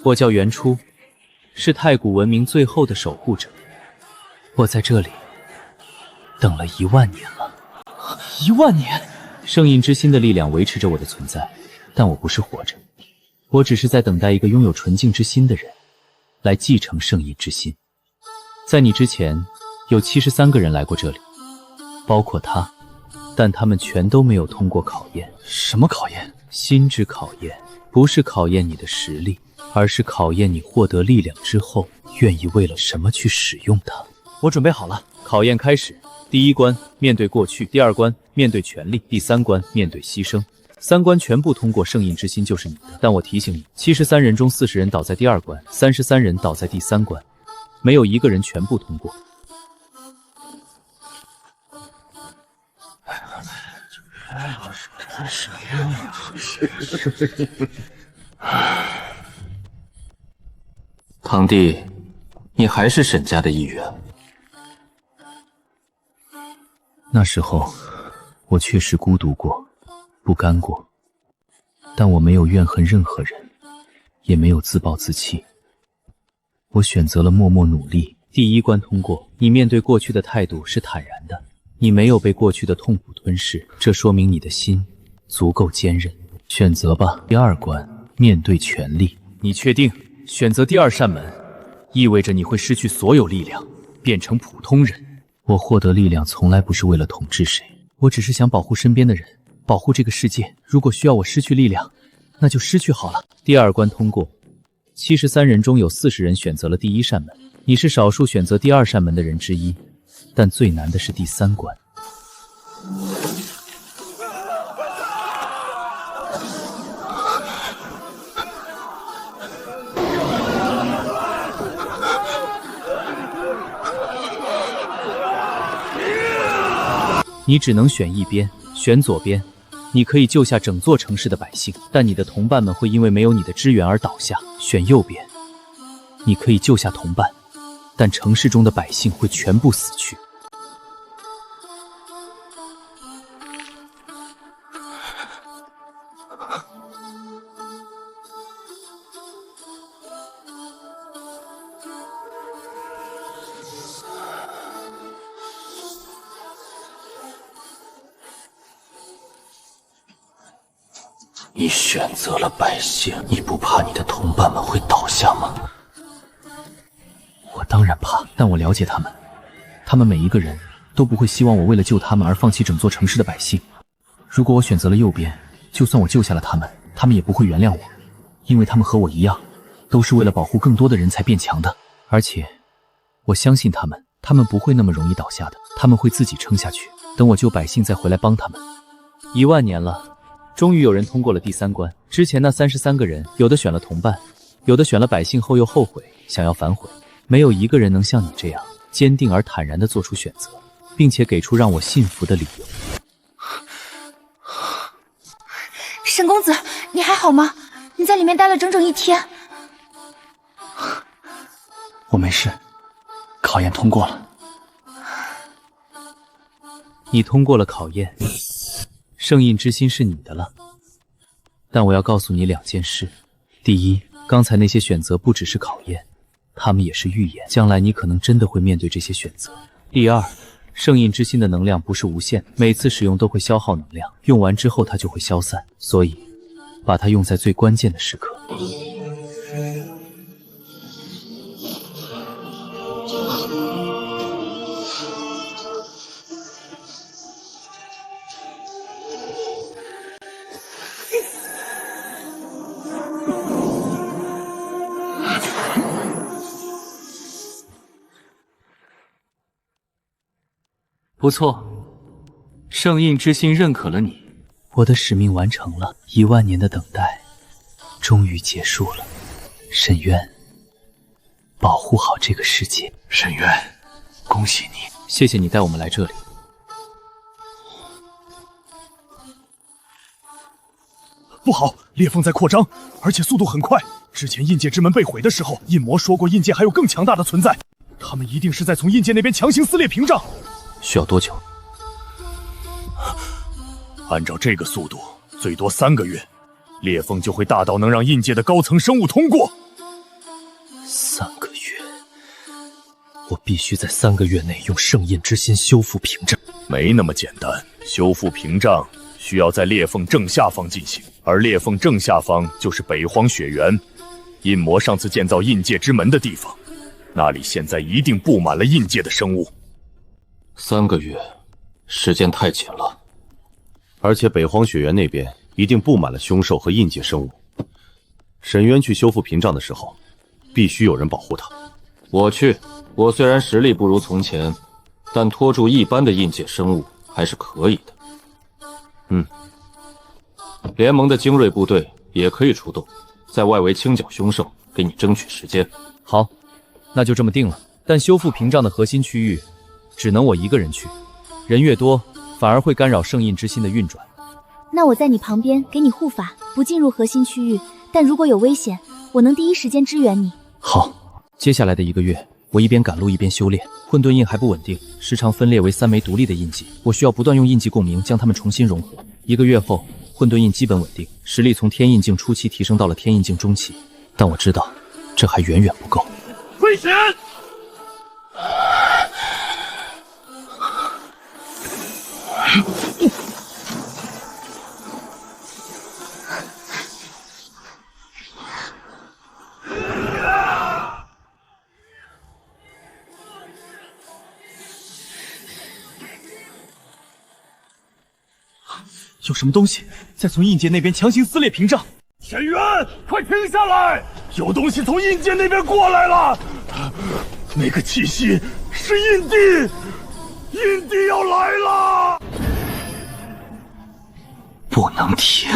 H: 我我叫袁初，是太古文明最后的守护者。我在这里等了10000年了。
J: 10000年？
H: 圣印之心的力量维持着我的存在，但我不是活着，我只是在等待一个拥有纯净之心的人来继承圣印之心。在你之前，有73个人来过这里，包括他，但他们全都没有通过考验。
J: 什么考验？
H: 心之考验，不是考验你的实力，而是考验你获得力量之后，愿意为了什么去使用它。
J: 我准备好了，
H: 考验开始。第1关，面对过去；第2关，面对权力；第3关，面对牺牲。3关全部通过，圣印之心就是你的。但我提醒你，73人中40人倒在第2关，33人倒在第3关，没有一个人全部通过。
C: 堂弟，你还是沈家的一员。
H: 那时候，我确实孤独过，不甘过，但我没有怨恨任何人，也没有自暴自弃。我选择了默默努力。第1关通过，你面对过去的态度是坦然的，你没有被过去的痛苦吞噬，这说明你的心足够坚韧。选择吧。第2关，面对权力。你确定选择第2扇门，意味着你会失去所有力量，变成普通人。我获得力量从来不是为了统治谁，我只是想保护身边的人，保护这个世界。如果需要我失去力量，那就失去好了。第2关通过，73人中有40人选择了第1扇门，你是少数选择第2扇门的人之一，但最难的是第3关。你只能选一边，选左边。你可以救下整座城市的百姓，但你的同伴们会因为没有你的支援而倒下。选右边，你可以救下同伴，但城市中的百姓会全部死去。
C: 你选择了百姓，你不怕你的同伴们会倒下吗？
H: 我当然怕，但我了解他们，他们每一个人都不会希望我为了救他们而放弃整座城市的百姓。如果我选择了右边，就算我救下了他们，他们也不会原谅我，因为他们和我一样，都是为了保护更多的人才变强的。而且，我相信他们不会那么容易倒下的，他们会自己撑下去。等我救百姓再回来帮他们。10000年了。终于有人通过了第3关。之前那33个人，有的选了同伴，有的选了百姓后又后悔，想要反悔。没有一个人能像你这样坚定而坦然地做出选择，并且给出让我信服的理由。
L: 沈公子，你还好吗？你在里面待了整整1天。
J: 我没事，考验通过了。
H: 你通过了考验。圣印之心是你的了，但我要告诉你2件事。第一，刚才那些选择不只是考验，他们也是预言，将来你可能真的会面对这些选择。第二，圣印之心的能量不是无限，每次使用都会消耗能量，用完之后它就会消散，所以把它用在最关键的时刻。不错，圣印之心认可了你，我的使命完成了，10000年的等待终于结束了。沈渊，保护好这个世界。
B: 沈渊，恭喜你！
H: 谢谢你带我们来这里。
G: 不好，裂缝在扩张，而且速度很快。之前印界之门被毁的时候，印魔说过印界还有更强大的存在，他们一定是在从印界那边强行撕裂屏障。
H: 需要多久？
G: 按照这个速度，最多3个月，裂缝就会大到能让印界的高层生物通过。
H: 必须在3个月内用圣印之心修复屏障。
A: 没那么简单，修复屏障需要在裂缝正下方进行，而裂缝正下方就是北荒雪原，印魔上次建造印界之门的地方，那里现在一定布满了印界的生物。
C: 3个月，时间太紧了。
M: 而且北荒雪原那边一定布满了凶兽和印界生物。沈渊去修复屏障的时候，必须有人保护他。
C: 我去，我虽然实力不如从前，但拖住一般的印界生物还是可以的。联盟的精锐部队也可以出动，在外围清剿凶兽，给你争取时间。
H: 好，那就这么定了。但修复屏障的核心区域，只能我一个人去，人越多，反而会干扰圣印之心的运转。
E: 那我在你旁边给你护法，不进入核心区域，但如果有危险，我能第一时间支援你。
H: 好。接下来的1个月，我一边赶路一边修炼。混沌印还不稳定，时常分裂为3枚独立的印记，我需要不断用印记共鸣将它们重新融合。1个月后，混沌印基本稳定，实力从天印境初期提升到了天印境中期。但我知道，这还远远不够。
B: 危险！
G: 有什么东西在从印界那边强行撕裂屏障？
B: 沈渊，快停下来！有东西从印界那边过来了，那个气息是印地，印地要来了！
H: 不能停！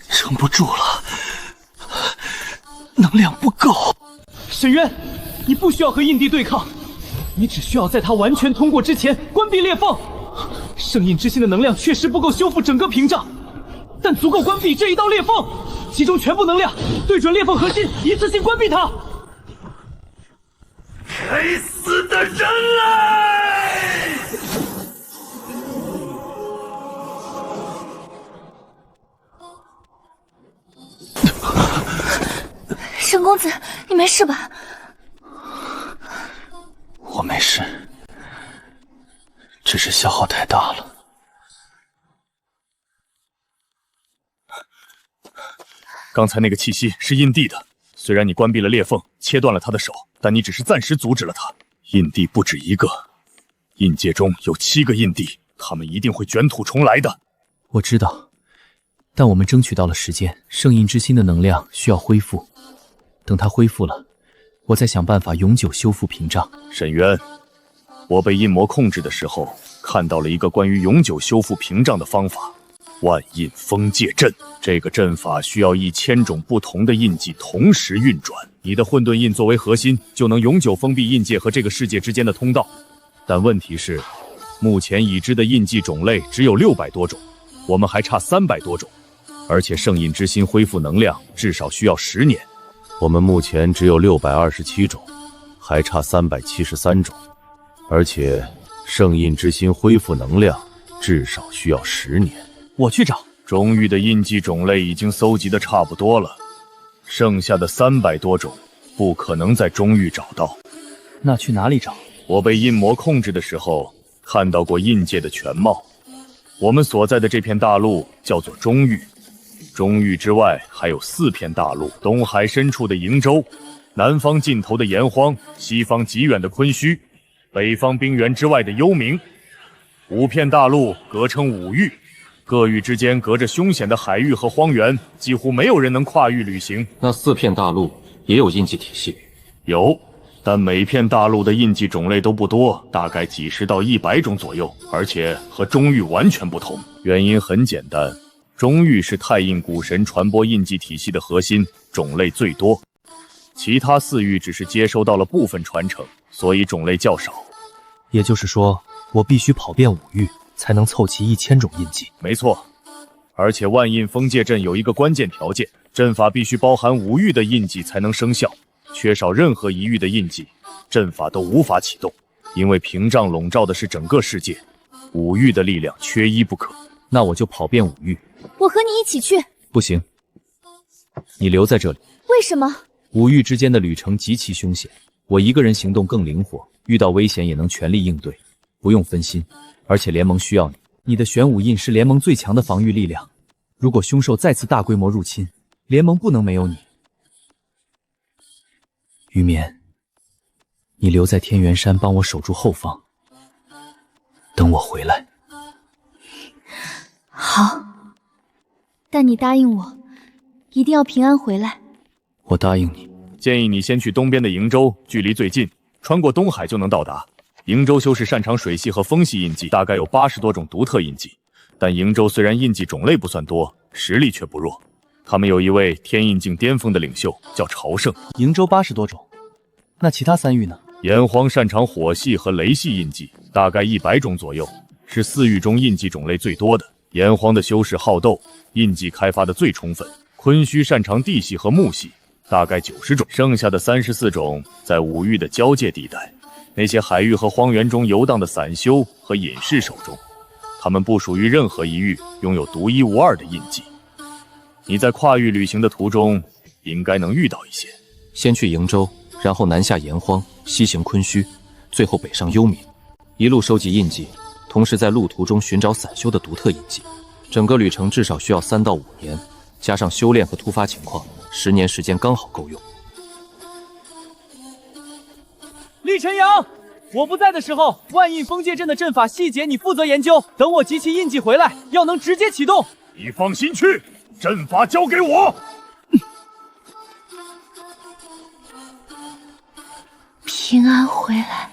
J: 撑不住了，能量不够。沈渊，你不需要和印地对抗，你只需要在他完全通过之前关闭裂缝。圣印之心的能量确实不够修复整个屏障，但足够关闭这一道裂缝。集中全部能量，对准裂缝核心，一次性关闭它。
B: 该死的人类！
L: 沈公子，你没事吧？
J: 我没事，只是消耗太大了。
A: 刚才那个气息是印地的，虽然你关闭了裂缝，切断了他的手，但你只是暂时阻止了他。印地不止一个，印界中有7个印地，他们一定会卷土重来的。
H: 我知道，但我们争取到了时间，圣印之心的能量需要恢复。等它恢复了，我再想办法永久修复屏障。
A: 沈渊，我被印魔控制的时候，看到了一个关于永久修复屏障的方法——万印封界阵。这个阵法需要1000种不同的印记同时运转，你的混沌印作为核心，就能永久封闭印界和这个世界之间的通道。但问题是，目前已知的印记种类只有600多种，我们还差300多种，而且圣印之心恢复能量至少需要10年。
M: 我们目前只有627种，还差373种，而且圣印之心恢复能量至少需要10年。
G: 我去找。
A: 中域的印记种类已经搜集的差不多了，剩下的300多种不可能在中域找到。
H: 那去哪里找？
A: 我被印魔控制的时候，看到过印界的全貌。我们所在的这片大陆叫做中域，中域之外还有4片大陆：东海深处的瀛洲，南方尽头的炎荒，西方极远的昆虚，北方冰原之外的幽冥。5片大陆合称5域，各域之间隔着凶险的海域和荒原，几乎没有人能跨域旅行。
C: 那4片大陆也有印记体系？
A: 有，但每片大陆的印记种类都不多，大概几10到100种左右，而且和中域完全不同。原因很简单，中域是太印古神传播印记体系的核心，种类最多。其他4域只是接收到了部分传承，所以种类较少。
H: 也就是说，我必须跑遍5域，才能凑齐1000种印记。
A: 没错，而且万印封界阵有一个关键条件，阵法必须包含5域的印记才能生效，缺少任何1域的印记，阵法都无法启动。因为屏障笼罩的是整个世界，五域的力量缺一不可。
H: 那我就跑遍五域。
L: 我和你一起去。
H: 不行，你留在这里。
L: 为什么？
H: 五域之间的旅程极其凶险，我一个人行动更灵活，遇到危险也能全力应对，不用分心。而且联盟需要你，你的玄武印是联盟最强的防御力量。如果凶兽再次大规模入侵，联盟不能没有你。玉眠，你留在天元山帮我守住后方，等我回来。
L: 好，但你答应我，一定要平安回来。
H: 我答应你。
A: 建议你先去东边的瀛洲，距离最近，穿过东海就能到达。瀛洲修士擅长水系和风系印记，大概有80多种独特印记。但瀛洲虽然印记种类不算多，实力却不弱。他们有一位天印境巅峰的领袖，叫朝圣。
H: 瀛洲80多种，那其他3域呢？
A: 炎黄擅长火系和雷系印记，大概100种左右，是4域中印记种类最多的。炎黄的修士好斗，印记开发的最充分。昆虚擅长地系和木系，大概90种，剩下的34种在5域的交界地带。那些海域和荒原中游荡的散修和隐士手中，他们不属于任何一域，拥有独一无二的印记。你在跨域旅行的途中，应该能遇到一些。
C: 先去瀛洲，然后南下炎荒，西行昆虚，最后北上幽冥，一路收集印记，同时在路途中寻找散修的独特印记。整个旅程至少需要3到5年，加上修炼和突发情况，10年时间刚好够用。
H: 厉晨阳，我不在的时候，万印封界阵的阵法细节你负责研究。等我集齐印记回来，要能直接启动。
G: 你放心去，阵法交给我。
L: 平安回来。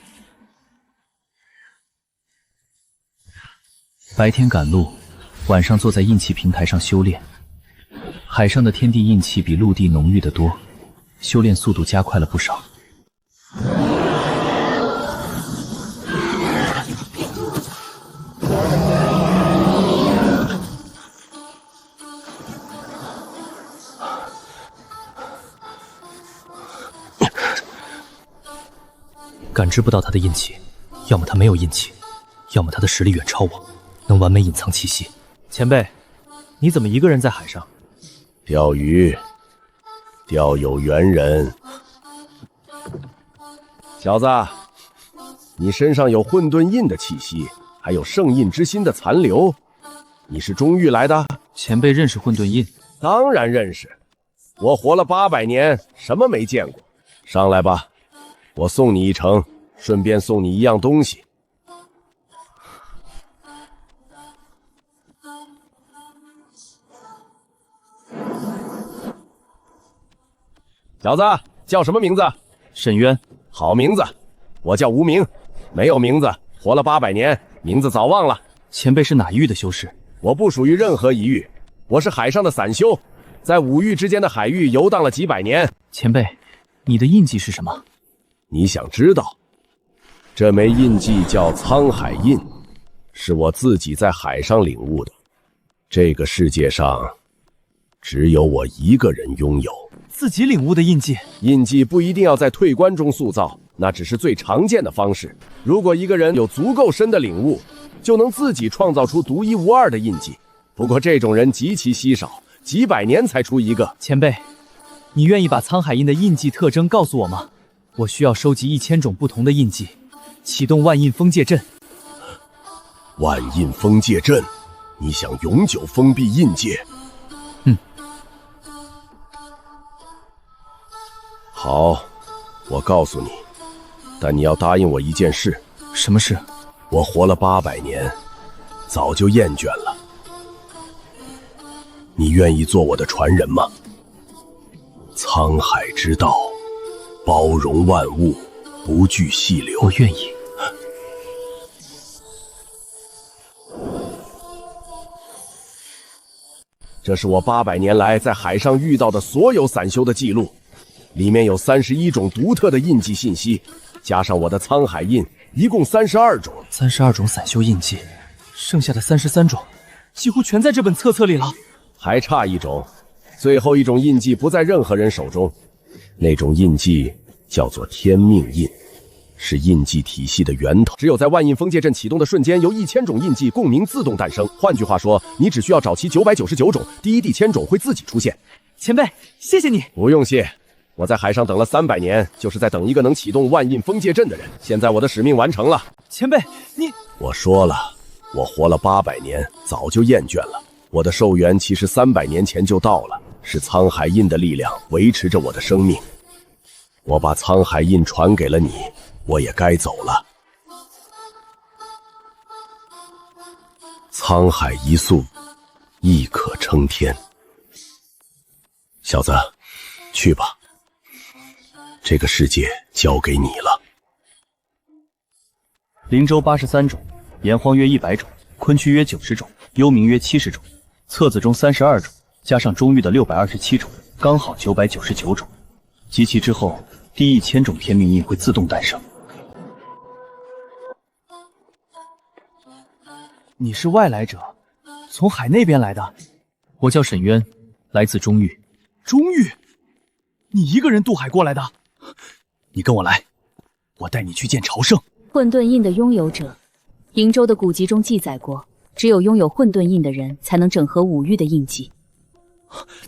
H: 白天赶路，晚上坐在印气平台上修炼。海上的天地印气比陆地浓郁得多，修炼速度加快了不少。感知不到他的印气，要么他没有印气，要么他的实力远超我，能完美隐藏气息。前辈，你怎么一个人在海上？
M: 钓鱼，钓有缘人。小子，你身上有混沌印的气息，还有圣印之心的残留。你是中域来的？
H: 前辈认识混沌印？
M: 当然认识，我活了800年，什么没见过。上来吧，我送你一程，顺便送你一样东西。小子叫什么名字？
H: 沈渊。
M: 好名字。我叫无名，没有名字，活了800年，名字早忘了。
H: 前辈是哪一域的修士？
M: 我不属于任何一域，我是海上的散修，在5域之间的海域游荡了几百年。
H: 前辈，你的印记是什么？
M: 你想知道？这枚印记叫沧海印，是我自己在海上领悟的。这个世界上，只有我一个人拥有。
H: 自己领悟的印记？
M: 印记不一定要在退关中塑造，那只是最常见的方式。如果一个人有足够深的领悟，就能自己创造出独一无二的印记。不过这种人极其稀少，几百年才出一个。
H: 前辈，你愿意把沧海印的印记特征告诉我吗？我需要收集1000种不同的印记，启动万印封界阵。
M: 万印封界阵？你想永久封闭印界？好，我告诉你，但你要答应我一件事。
H: 什么事？
M: 我活了800年，早就厌倦了。你愿意做我的传人吗？沧海之道，包容万物，不惧细流。
H: 我愿意。
M: 这是我800年来在海上遇到的所有散修的记录。里面有31种独特的印记信息，加上我的沧海印，一共32种。
H: 32种散修印记，剩下的33种几乎全在这本册里了。
M: 还差一种，最后一种印记不在任何人手中，那种印记叫做天命印，是印记体系的源头。只有在万印封界阵启动的瞬间，由1000种印记共鸣自动诞生。换句话说，你只需要找齐999种，第一地千种会自己出现。
H: 前辈，谢谢你。
M: 不用谢，我在海上等了300年，就是在等一个能启动万印封界阵的人。现在我的使命完成了。
H: 前辈，你……
M: 我说了，我活了800年，早就厌倦了。我的寿元其实300年前就到了，是沧海印的力量维持着我的生命。我把沧海印传给了你，我也该走了。沧海一粟，亦可称天。小子，去吧，这个世界交给你了。
H: 灵州83种，炎荒约100种，昆区约90种，幽冥约70种，册子中32种，加上中域的627种，刚好999种。集齐之后，第1000种天命印会自动诞生。你是外来者，从海那边来的？我叫沈渊，来自中域。
G: 中域？你一个人渡海过来的？
H: 你跟我来，我带你去见朝圣。
N: 混沌印的拥有者，瀛洲的古籍中记载过，只有拥有混沌印的人才能整合5域的印记。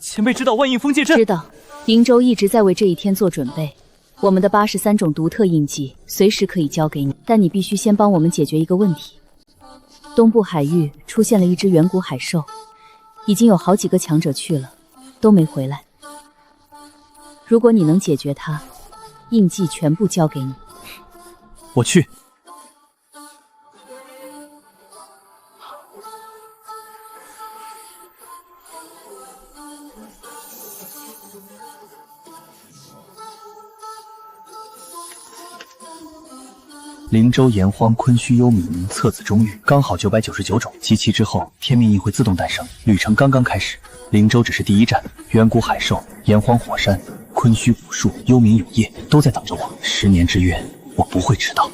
H: 前辈知道万印封界阵？
N: 知道，瀛洲一直在为这一天做准备。我们的83种独特印记随时可以交给你，但你必须先帮我们解决一个问题。东部海域出现了一只远古海兽，已经有好几个强者去了，都没回来。如果你能解决它，印记全部交给你。
H: 我去。灵州炎荒昆虚幽冥册子中域刚好999种，集齐之后天命印会自动诞生。旅程刚刚开始，灵州只是第一站，远古海兽、炎荒火山、昆虚古树、幽冥永夜都在等着我。10年之约，我不会迟到。